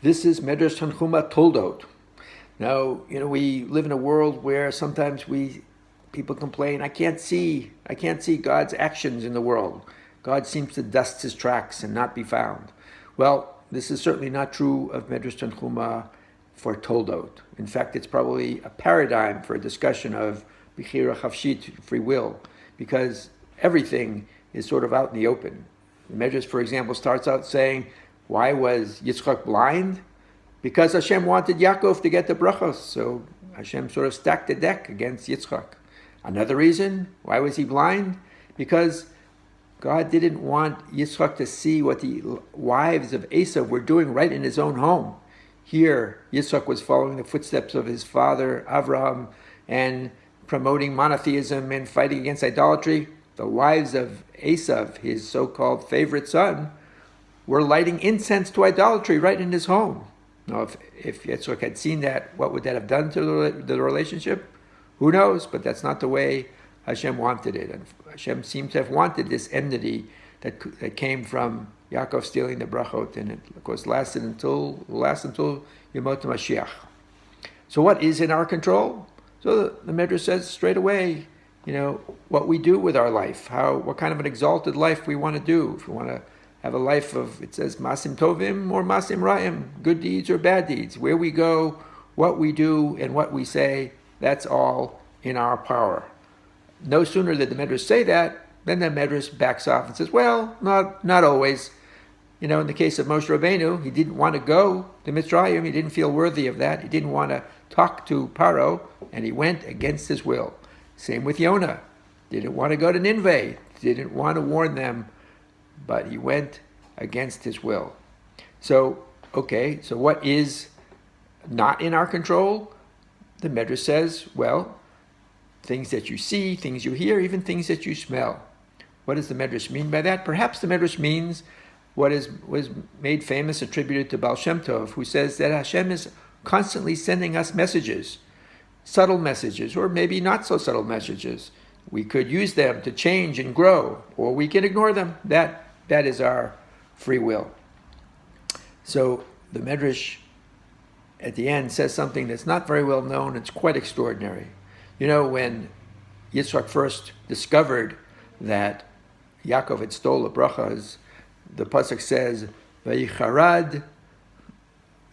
This is Midrash Tanchuma Toldot. Now, we live in a world where sometimes people complain, I can't see God's actions in the world. God seems to dust his tracks and not be found. Well, this is certainly not true of Midrash Tanchuma for Toldot. In fact, it's probably a paradigm for a discussion of Bechira Chavshit, free will, because everything is sort of out in the open. The Midrash, for example, starts out saying, why was Yitzchak blind? Because Hashem wanted Yaakov to get the brachos, so Hashem sort of stacked the deck against Yitzchak. Another reason, why was he blind? Because God didn't want Yitzchak to see what the wives of Esav were doing right in his own home. Here, Yitzchak was following the footsteps of his father, Avraham, and promoting monotheism and fighting against idolatry. The wives of Esav, his so-called favorite son, were lighting incense to idolatry right in his home. Now, if Yitzchak had seen that, what would that have done to the relationship? Who knows? But that's not the way Hashem wanted it. And Hashem seems to have wanted this enmity that came from Yaakov stealing the brachot, and it, of course, will last until Yemot Mashiach. So what is in our control? So the Midrash says straight away, what we do with our life, what kind of an exalted life we want to do. If we want to have a life of, it says, Masim Tovim or Masim Ra'im, good deeds or bad deeds. Where we go, what we do, and what we say, that's all in our power. No sooner did the Midrash say that, then the Midrash backs off and says, well, not always. In the case of Moshe Rabbeinu, he didn't want to go to Mitzrayim. He didn't feel worthy of that. He didn't want to talk to Paro, and he went against his will. Same with Yonah. Didn't want to go to Nineveh. Didn't want to warn them, but he went against his will. So what is not in our control? The Midrash says, well, things that you see, things you hear, even things that you smell. What does the Midrash mean by that? Perhaps the Midrash means what was made famous, attributed to Baal Shem Tov, who says that Hashem is constantly sending us messages, subtle messages, or maybe not so subtle messages. We could use them to change and grow, or we can ignore them. That is our free will. So the Midrash at the end says something that's not very well known. It's quite extraordinary. When Yitzchak first discovered that Yaakov had stole the brachas, the pasuk says, "Vayicharad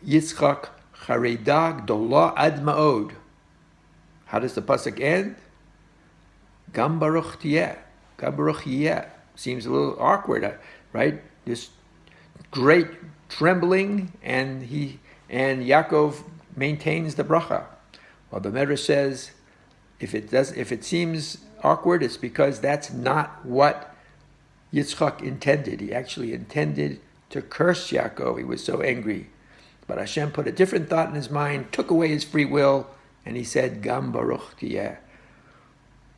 Yitzchak charedag dola ad ma'od." How does the pasuk end? Gam baruch tiyeh, gam baruch yeh. Seems a little awkward, right? This great trembling, and Yaakov maintains the bracha. Well, the Midrash says, if it seems awkward, it's because that's not what Yitzchak intended. He actually intended to curse Yaakov. He was so angry. But Hashem put a different thought in his mind, took away his free will, and he said, Gam baruch tiyeh.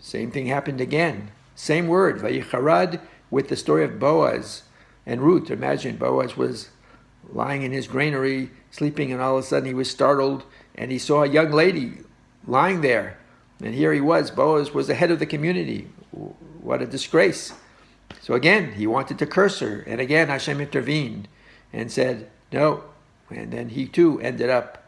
Same thing happened again. Same word, Vayicharad, with the story of Boaz and Ruth. Imagine Boaz was lying in his granary, sleeping, and all of a sudden he was startled, and he saw a young lady lying there. And here he was. Boaz was the head of the community. What a disgrace. So again, he wanted to curse her. And again, Hashem intervened and said, no. And then he too ended up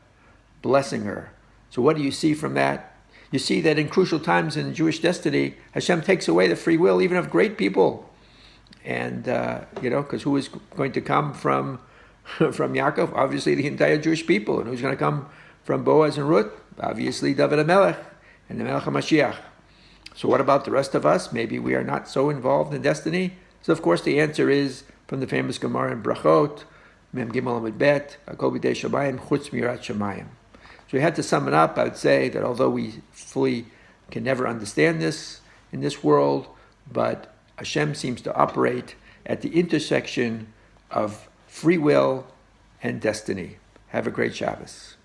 blessing her. So what do you see from that? You see that in crucial times in Jewish destiny, Hashem takes away the free will even of great people. And, because who is going to come from Yaakov? Obviously the entire Jewish people. And who's going to come from Boaz and Ruth? Obviously David HaMelech and the Melech HaMashiach. So what about the rest of us? Maybe we are not so involved in destiny. So of course the answer is from the famous Gemara in Brachot, Mem Gimel Amud Bet, Hakol B'dei Shamayim, Chutz Mirat Shamayim. So we had to sum it up. I would say that although we fully can never understand this in this world, but Hashem seems to operate at the intersection of free will and destiny. Have a great Shabbos.